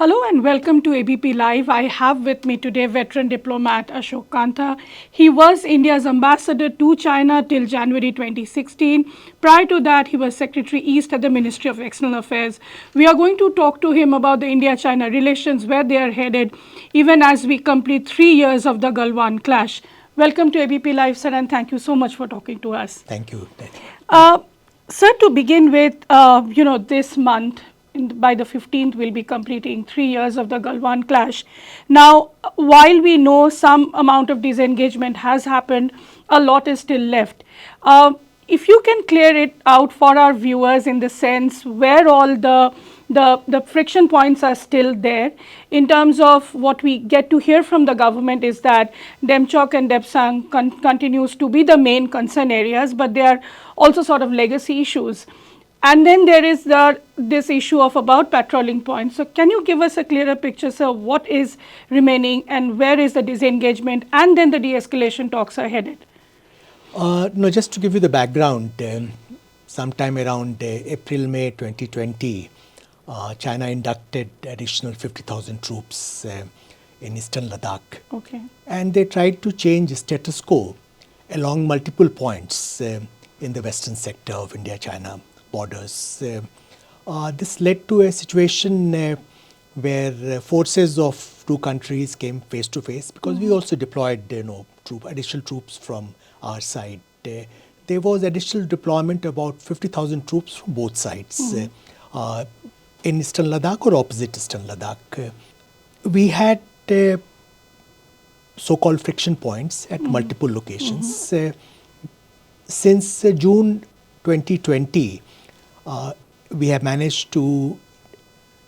Hello and welcome to ABP Live. I have with me today veteran diplomat Ashok Kantha. He was India's ambassador to China till January 2016. Prior to that, he was Secretary East at the Ministry of External Affairs. We are going to talk to him about the India-China relations, where they are headed, even as we complete 3 years of the Galwan clash. Welcome to ABP Live, sir, and thank you so much for talking to us. Thank you. Sir, to begin with, this month, by the 15th, we'll be completing 3 years of the Galwan clash. Now, while we know some amount of disengagement has happened, a lot is still left. If you can clear it out for our viewers in the sense where all the friction points are still there, in terms of what we get to hear from the government is that Demchok and Depsang continues to be the main concern areas, but they are also sort of legacy issues. And then there is this issue of about patrolling points. So can you give us a clearer picture, sir, what is remaining and where is the disengagement and then the de-escalation talks are headed? No, just to give you the background, sometime around April-May 2020, China inducted additional 50,000 troops in eastern Ladakh. Okay. And they tried to change status quo along multiple points in the western sector of India-China borders. This led to a situation where forces of two countries came face to face, because we also deployed additional troops from our side. There was additional deployment about 50,000 troops from both sides in eastern Ladakh or opposite eastern Ladakh. We had so-called friction points at multiple locations. Since June 2020, we have managed to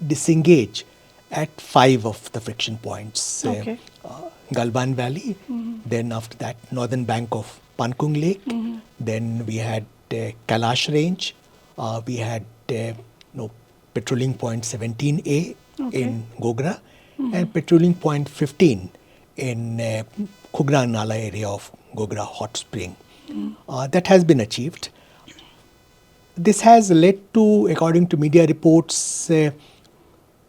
disengage at 5 of the friction points. Okay. Galwan Valley, then after that northern bank of Pankung Lake, then we had Kailash Range, we had patrolling point 17A in Gogra, and patrolling point 15 in Khugra Nala area of Gogra Hot Spring. That has been achieved. This has led to, according to media reports,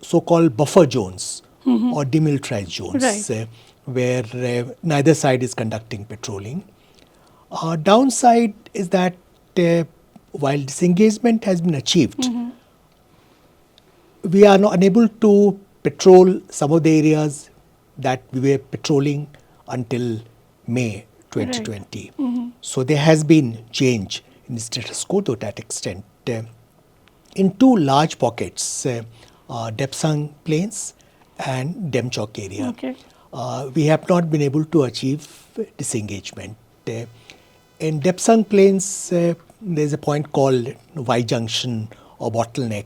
so-called buffer zones or demilitarized zones, Right. where neither side is conducting patrolling. Downside is that while disengagement has been achieved, we are unable to patrol some of the areas that we were patrolling until May 2020. Right. So there has been change in the status quo to that extent. In two large pockets, Depsang Plains and Demchok area, Okay. we have not been able to achieve disengagement. In Depsang Plains, there is a point called Y Junction or Bottleneck,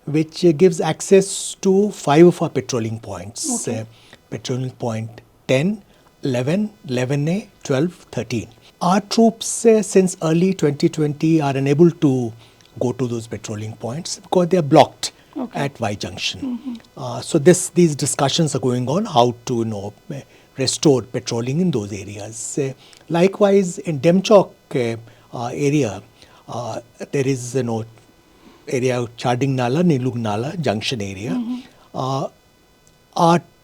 which gives access to 5 of our patrolling points. Okay. Patrolling point 10, 11, 11A, 12, 13. Our troops since early 2020 are unable to go to those patrolling points because they are blocked at Y Junction. So these discussions are going on how to restore patrolling in those areas. Likewise, in Demchok area, there is area Charding Nala, Nilug Nala junction area.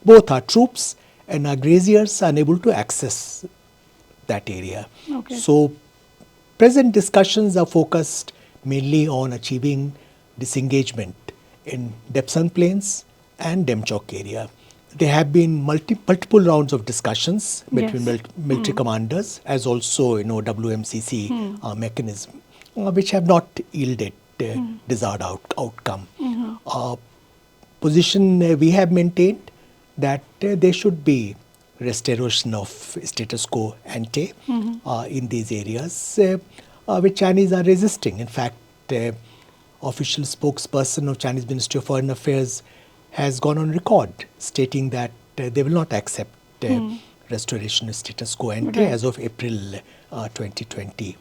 Both our troops and our graziers are unable to access that area. Okay. So present discussions are focused mainly on achieving disengagement in Depsang Plains and Demchok area. There have been multiple rounds of discussions between military commanders, as also WMCC mechanism, which have not yielded desired outcome. Position we have maintained that there should be restoration of status quo ante in these areas, which Chinese are resisting. In fact, official spokesperson of Chinese Ministry of Foreign Affairs has gone on record stating that they will not accept restoration of status quo ante as of April 2020.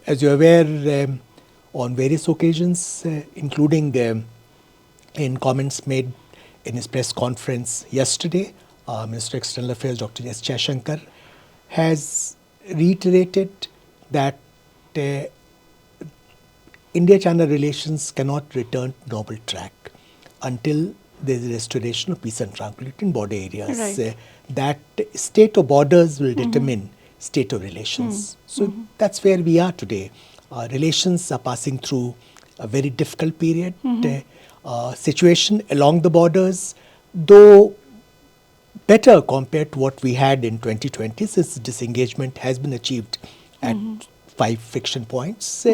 As you're aware, on various occasions, including in comments made in his press conference yesterday, Minister of External Affairs Dr. S. Jaishankar has reiterated that India-China relations cannot return to normal track until there is restoration of peace and tranquility in border areas. Right. That state of borders will determine state of relations. So that's where we are today. Relations are passing through a very difficult period. Situation along the borders, though better compared to what we had in 2020, since disengagement has been achieved at 5 friction points,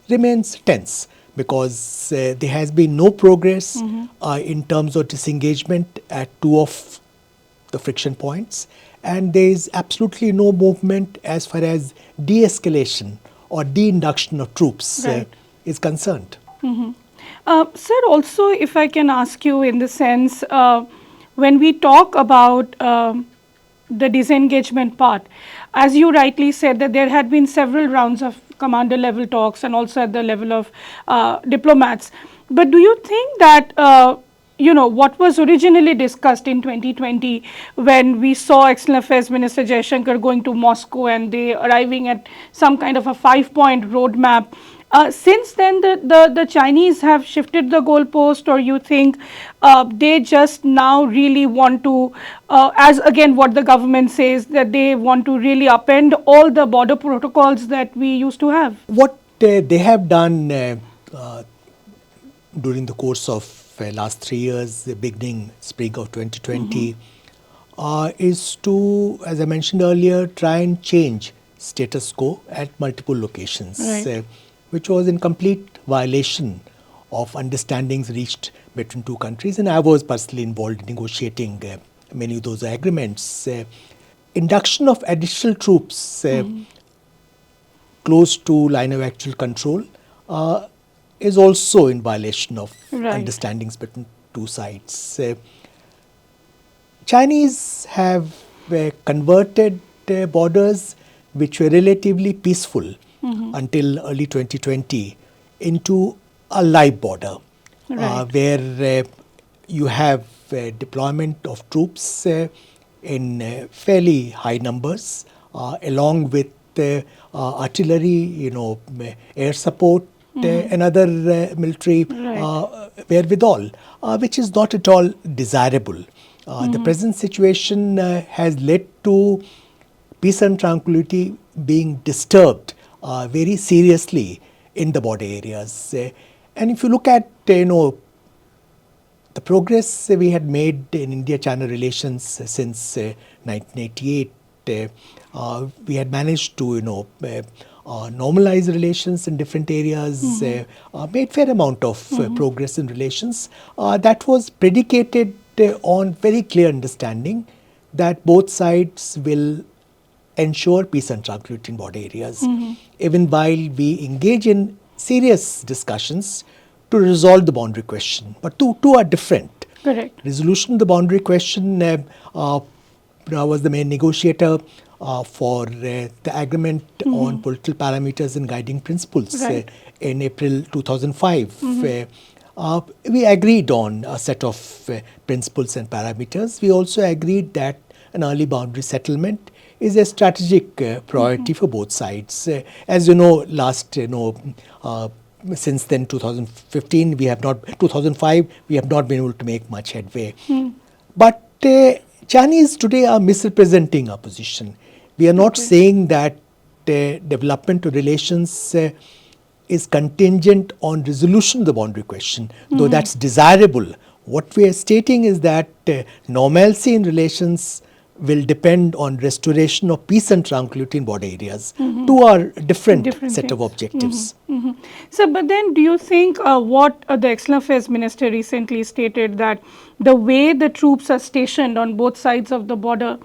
remains tense because there has been no progress in terms of disengagement at 2 of the friction points, and there is absolutely no movement as far as de-escalation or de-induction of troops Right. is concerned. Sir, also if I can ask you in the sense, when we talk about the disengagement part, as you rightly said that there had been several rounds of commander level talks and also at the level of diplomats. But do you think that what was originally discussed in 2020 when we saw External Affairs Minister Jaishankar going to Moscow and they arriving at some kind of a 5-point roadmap, since then the Chinese have shifted the goalpost, or you think they just now really want to, as again what the government says, that they want to really upend all the border protocols that we used to have? What they have done during the course of last 3 years, the beginning spring of 2020, is to, as I mentioned earlier, try and change status quo at multiple locations, Right. which was in complete violation of understandings reached between two countries. And I was personally involved in negotiating many of those agreements. Induction of additional troops close to line of actual control is also in violation of Right. understandings between two sides. Chinese have converted borders which were relatively peaceful until early 2020 into a live border, Right. where you have deployment of troops in fairly high numbers, along with artillery, air support, and other military Right. wherewithal, which is not at all desirable. The present situation has led to peace and tranquility being disturbed very seriously in the border areas. And if you look at, the progress we had made in India-China relations since 1988, we had managed to, normalize relations in different areas, made fair amount of progress in relations. That was predicated on very clear understanding that both sides will ensure peace and tranquility in border areas, even while we engage in serious discussions to resolve the boundary question. But two are different. Correct. Resolution of the boundary question, I was the main negotiator for the agreement on political parameters and guiding principles Right. in April 2005. We agreed on a set of principles and parameters. We also agreed that an early boundary settlement is a strategic priority for both sides. As you know, since then 2015, 2005, we have not been able to make much headway. But Chinese today are misrepresenting our position. We are not saying that development of relations is contingent on resolution of the boundary question, though that's desirable. What we are stating is that normalcy in relations will depend on restoration of peace and tranquility in border areas. Two are different set of things. objectives. So, but then do you think what the External Affairs Minister recently stated, that the way the troops are stationed on both sides of the border,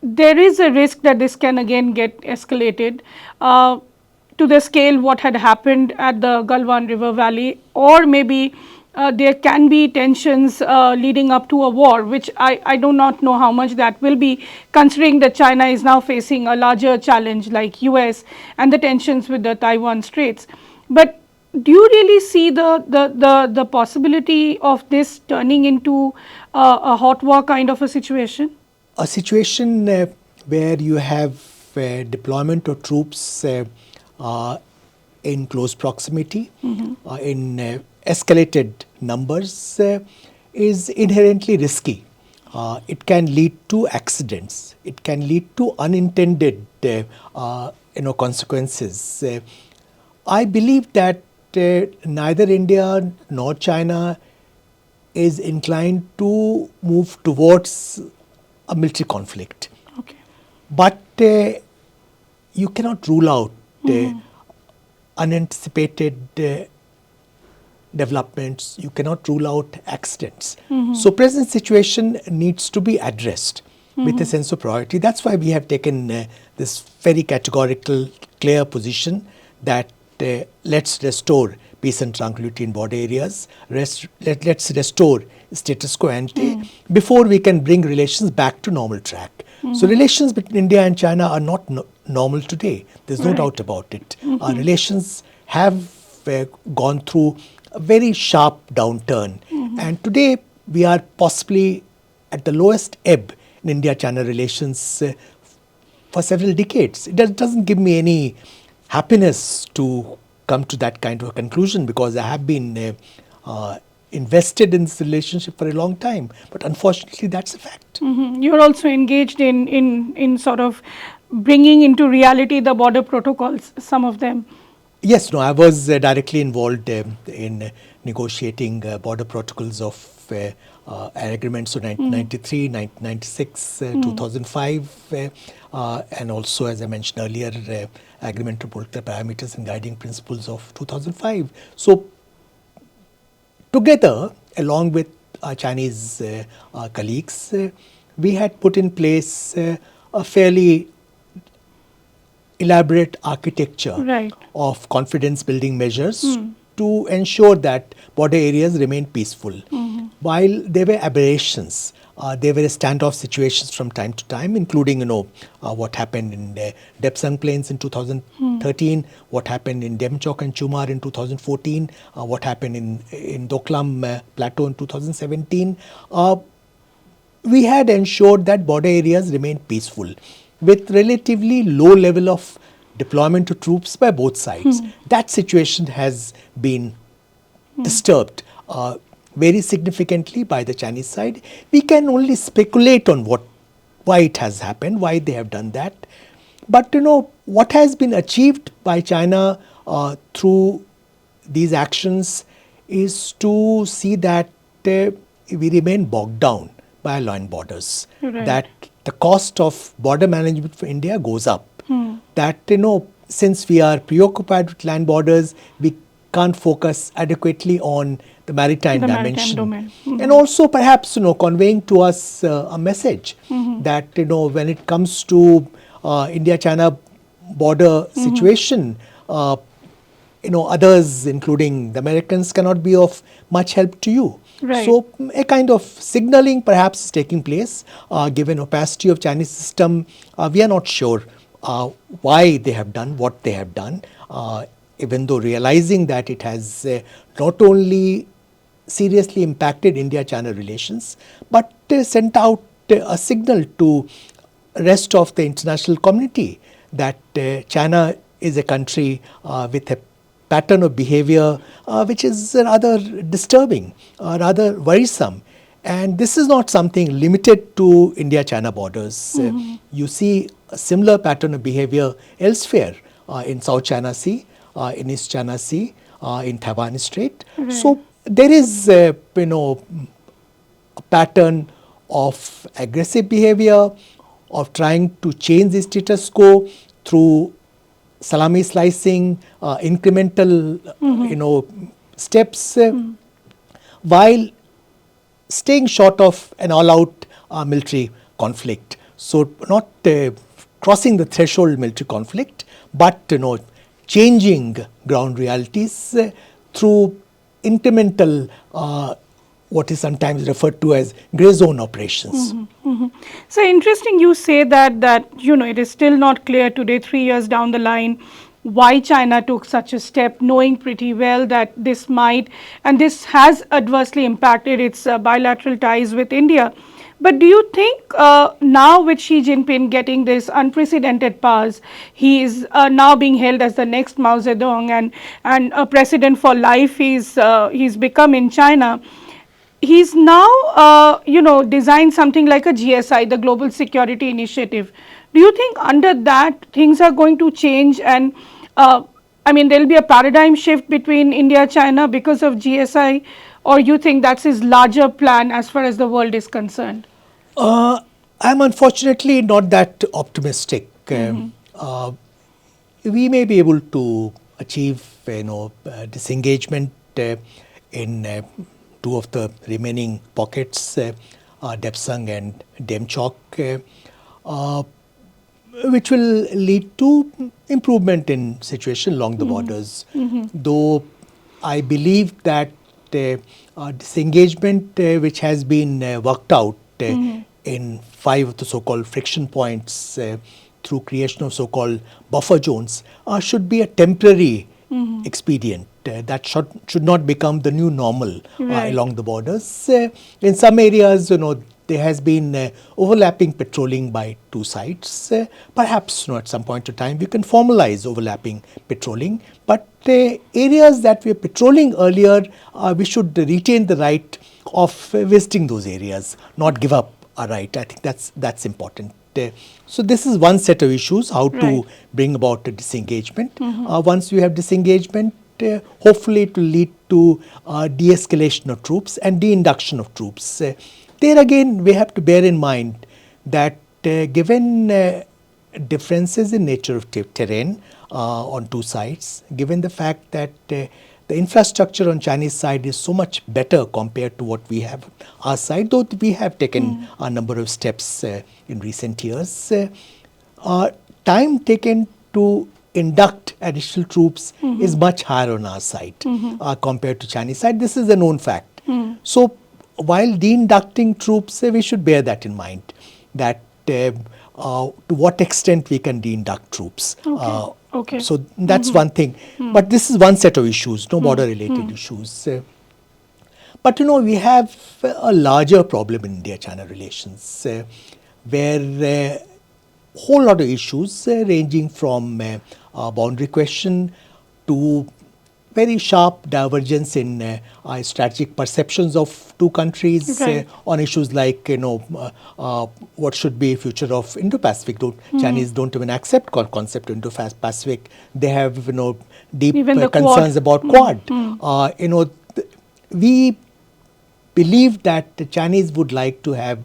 there is a risk that this can again get escalated to the scale what had happened at the Galwan River Valley, or maybe there can be tensions leading up to a war, which I do not know how much that will be, considering that China is now facing a larger challenge like US and the tensions with the Taiwan Straits. But do you really see the possibility of this turning into a hot war kind of a situation? A situation where you have deployment of troops in close proximity, in escalated numbers is inherently risky. It can lead to accidents. It can lead to unintended consequences. I believe that neither India nor China is inclined to move towards a military conflict. Okay. But you cannot rule out unanticipated developments. You cannot rule out accidents. So present situation needs to be addressed with a sense of priority. That's why we have taken this very categorical, clear position that let's restore peace and tranquility in border areas. Let's restore status quo ante before we can bring relations back to normal track. So relations between India and China are not normal today. There's no doubt about it. Our relations have gone through a very sharp downturn. And today we are possibly at the lowest ebb in India-China relations for several decades. It doesn't give me any happiness to come to that kind of a conclusion, because I have been invested in this relationship for a long time. But unfortunately, that's a fact. You're also engaged in sort of bringing into reality the border protocols, some of them. Yes, no, I was directly involved in negotiating border protocols of agreements of 1993, 1996, 2005, and also, as I mentioned earlier, agreement to political parameters and guiding principles of 2005. So, together, along with our Chinese colleagues, we had put in place a fairly elaborate architecture of confidence building measures to ensure that border areas remain peaceful. While there were aberrations, there were standoff situations from time to time, including what happened in the Depsang Plains in 2013, what happened in Demchok and Chumar in 2014, what happened in Doklam Plateau in 2017. We had ensured that border areas remained peaceful, with relatively low level of deployment of troops by both sides. That situation has been disturbed very significantly by the Chinese side. We can only speculate on why it has happened, why they have done that. But what has been achieved by China through these actions is to see that we remain bogged down by land borders, that the cost of border management for India goes up, that since we are preoccupied with land borders, we can't focus adequately on the maritime dimension. And also perhaps conveying to us a message that when it comes to India-China border situation, others, including the Americans, cannot be of much help to you. So a kind of signaling perhaps is taking place. Given opacity of Chinese system, we are not sure why they have done what they have done, even though realizing that it has not only seriously impacted India-China relations, but sent out a signal to rest of the international community that China is a country with a pattern of behavior which is rather disturbing, rather worrisome. And this is not something limited to India-China borders. You see a similar pattern of behavior elsewhere in South China Sea, in East China Sea, in Taiwan Strait. So there is a pattern of aggressive behavior, of trying to change the status quo through salami slicing, incremental steps, while staying short of an all-out military conflict. So not crossing the threshold military conflict, but changing ground realities through incremental what is sometimes referred to as grey zone operations. So interesting you say that it is still not clear today, 3 years down the line, why China took such a step, knowing pretty well that this might and this has adversely impacted its bilateral ties with India. But do you think now with Xi Jinping getting this unprecedented powers, he is now being held as the next Mao Zedong and a president for life he's become in China. He's now designed something like a GSI, the Global Security Initiative. Do you think under that things are going to change and there'll be a paradigm shift between India China because of GSI, or you think that's his larger plan as far as the world is concerned? I'm unfortunately not that optimistic. We may be able to achieve, disengagement in two of the remaining pockets, Depsang and Demchok, which will lead to improvement in situation along the borders. Though I believe that disengagement which has been worked out in 5 of the so-called friction points through creation of so-called buffer zones should be a temporary expedient. That should not become the new normal along the borders. In some areas, there has been overlapping patrolling by two sides. Perhaps at some point of time we can formalize overlapping patrolling. But areas that we were patrolling earlier, we should retain the right of visiting those areas, not give up our right. I think that's important. So this is one set of issues, how to bring about a disengagement. Once we have disengagement, hopefully it will lead to de-escalation of troops and de-induction of troops. There again, we have to bear in mind that given differences in nature of terrain on two sides, given the fact that the infrastructure on Chinese side is so much better compared to what we have our side, though we have taken a number of steps in recent years. Time taken to induct additional troops is much higher on our side compared to Chinese side. This is a known fact. So while de-inducting troops, we should bear that in mind, that to what extent we can de-induct troops. So that's one thing. But this is one set of issues, no border related issues. But we have a larger problem in India-China relations where a whole lot of issues ranging from boundary question to very sharp divergence in strategic perceptions of two countries on issues like what should be future of Indo-Pacific. Chinese don't even accept concept of Indo-Pacific. They have deep concerns about Quad. We believe that the Chinese would like to have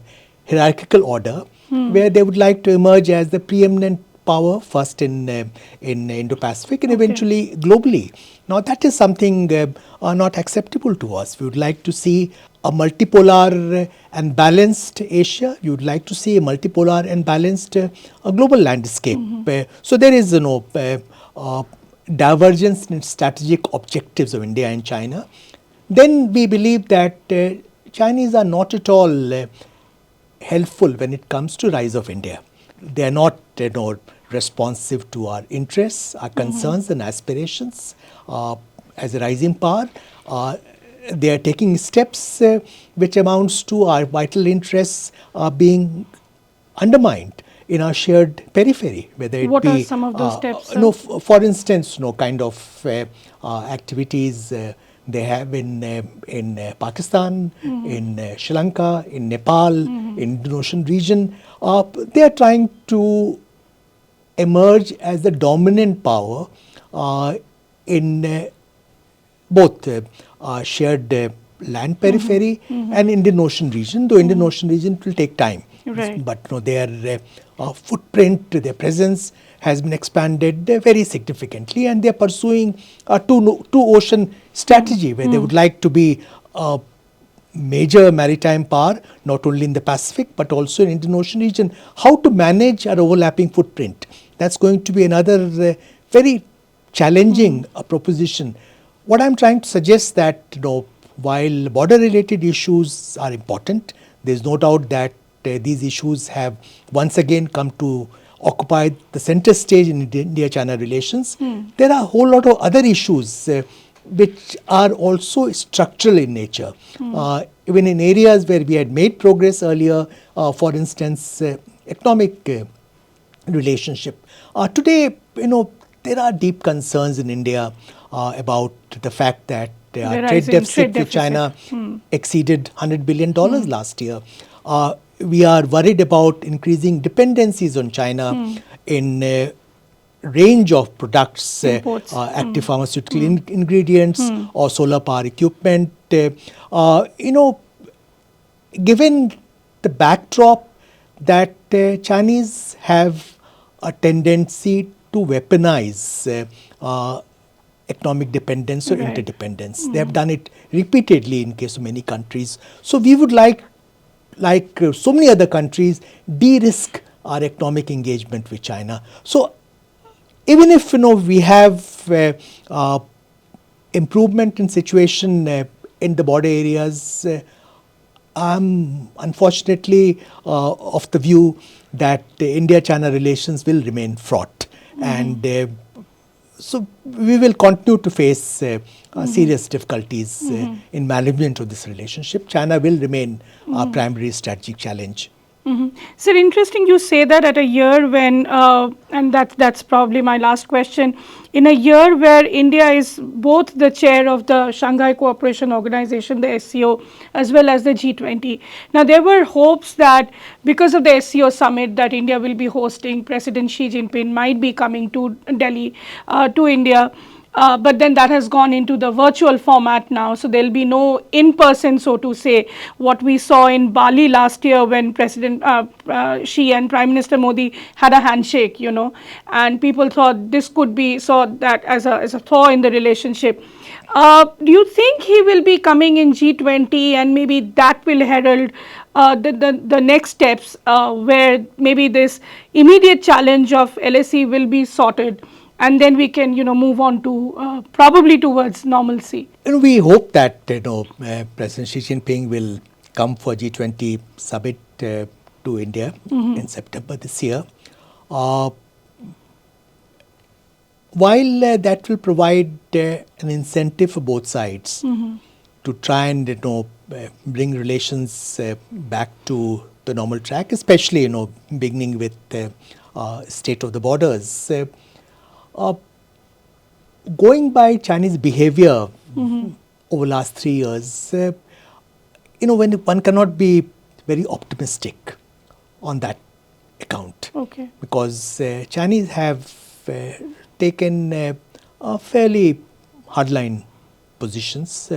hierarchical order where they would like to emerge as the preeminent power first in Indo-Pacific and eventually globally. Now that is something not acceptable to us. We would like to see a multipolar and balanced Asia. We would like to see a multipolar and balanced global landscape. So there is divergence in strategic objectives of India and China. Then we believe that Chinese are not at all helpful when it comes to rise of India. They are not responsive to our interests, our concerns and aspirations as a rising power. They are taking steps which amounts to our vital interests being undermined in our shared periphery, whether it what be are some of those steps? for instance, kind of activities they have in Pakistan, in Sri Lanka, in Nepal, in Indian Ocean region. They are trying to emerge as the dominant power in both shared land periphery and Indian Ocean region, though Indian Ocean region will take time. But their footprint, their presence has been expanded very significantly, and they are pursuing a two ocean strategy where they would like to be a major maritime power, not only in the Pacific but also in Indian Ocean region. How to manage our overlapping footprint? That's going to be another very challenging proposition. What I'm trying to suggest that while border related issues are important, there is no doubt that these issues have once again come to occupy the center stage in India-China relations. There are a whole lot of other issues which are also structural in nature. even in areas where we had made progress earlier, for instance, economic relationship. Today, there are deep concerns in India about the fact that our The trade rising trade deficit with China deficit. exceeded $100 billion last year. We are worried about increasing dependencies on China in range of products, Imports. active pharmaceutical ingredients or solar power equipment. Given the backdrop that Chinese have a tendency to weaponize economic dependence or Right. interdependence. They have done it repeatedly in case of many countries. So we would like so many other countries, de-risk our economic engagement with China. So even if we have improvement in situation in the border areas, I'm unfortunately of the view that India-China relations will remain fraught, and so we will continue to face serious difficulties in management of this relationship. China will remain our primary strategic challenge. So interesting you say that at a year when, and that's probably my last question, in a year where India is both the chair of the Shanghai Cooperation Organization, the SCO, as well as the G20. Now there were hopes that because of the SCO summit that India will be hosting, President Xi Jinping might be coming to Delhi, to India. But then that has gone into the virtual format now, so there'll be no in-person, so to say, what we saw in Bali last year when President Xi and Prime Minister Modi had a handshake, and people thought this could be, saw that as a thaw in the relationship. Do you think he will be coming in G20, and maybe that will herald the next steps where maybe this immediate challenge of LSE will be sorted? And then we can, move on to probably towards normalcy. And we hope that President Xi Jinping will come for G20 summit to India in September this year. While that will provide an incentive for both sides to try and bring relations back to the normal track, especially beginning with state of the borders. Going by Chinese behavior over last 3 years, when one cannot be very optimistic on that account. Okay. Because Chinese have taken fairly hardline positions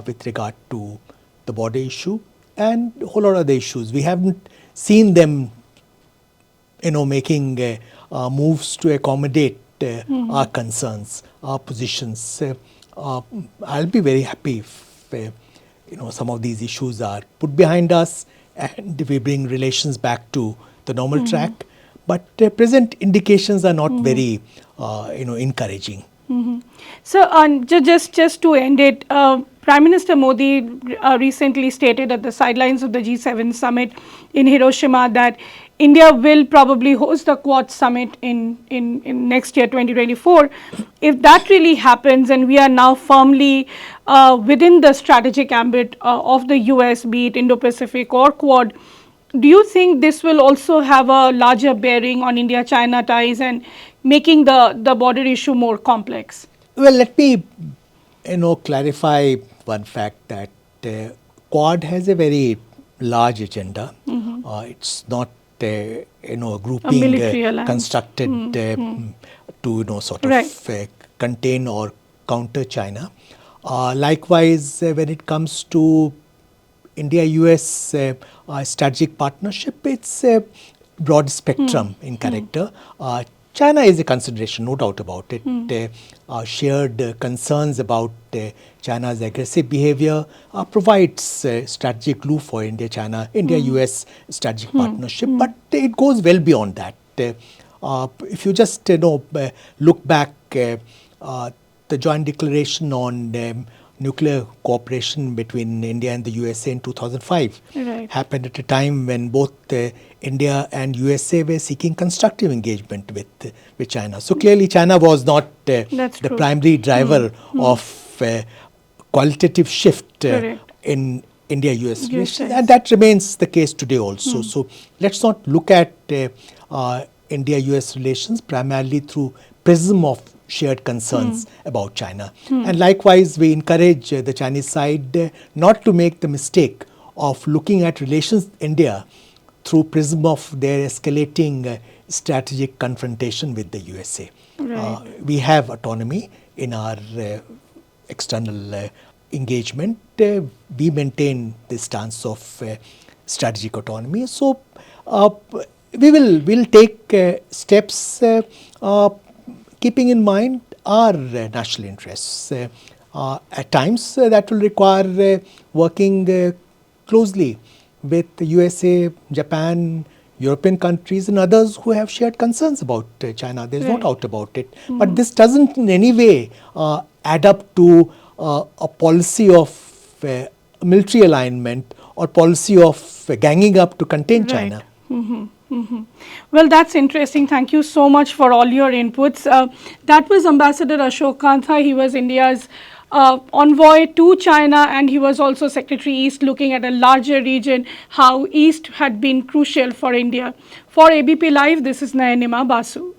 with regard to the border issue and a whole lot of other issues. We haven't seen them, making moves to accommodate our concerns, our positions. I'll be very happy if some of these issues are put behind us and we bring relations back to the normal track. But present indications are not very encouraging. So just to end it, Prime Minister Modi recently stated at the sidelines of the G7 summit in Hiroshima that India will probably host the Quad summit in next year, 2024. If that really happens and we are now firmly within the strategic ambit of the US, be it Indo-Pacific or Quad, do you think this will also have a larger bearing on India-China ties and making the border issue more complex? Well, let me clarify one fact that Quad has a very large agenda. It's not a grouping constructed to sort of contain or counter China. Likewise, when it comes to India-US strategic partnership, it's a broad spectrum in character. China is a consideration, no doubt about it. Shared concerns about China's aggressive behavior provides strategic glue for India-China, India-US strategic partnership, but it goes well beyond that. If you just look back, the joint declaration on nuclear cooperation between India and the USA in 2005 happened at a time when both India and USA were seeking constructive engagement with China. So clearly China was not the primary driver of qualitative shift in India-US Yes, relations, yes. and that remains the case today also. So let's not look at India-US relations primarily through prism of shared concerns about China. And likewise, we encourage the Chinese side not to make the mistake of looking at relations with India through prism of their escalating strategic confrontation with the USA. Right. We have autonomy in our external engagement. We maintain the stance of strategic autonomy. So we'll take steps keeping in mind our national interests. At times that will require working closely with the USA, Japan, European countries and others who have shared concerns about China. There is no Right. doubt about it. But this doesn't in any way add up to a policy of military alignment or policy of ganging up to contain China. Well, that's interesting. Thank you so much for all your inputs. That was Ambassador Ashok Kantha. He was India's envoy to China, and he was also Secretary East, looking at a larger region, how East had been crucial for India. For ABP Live, this is Nayanima Basu.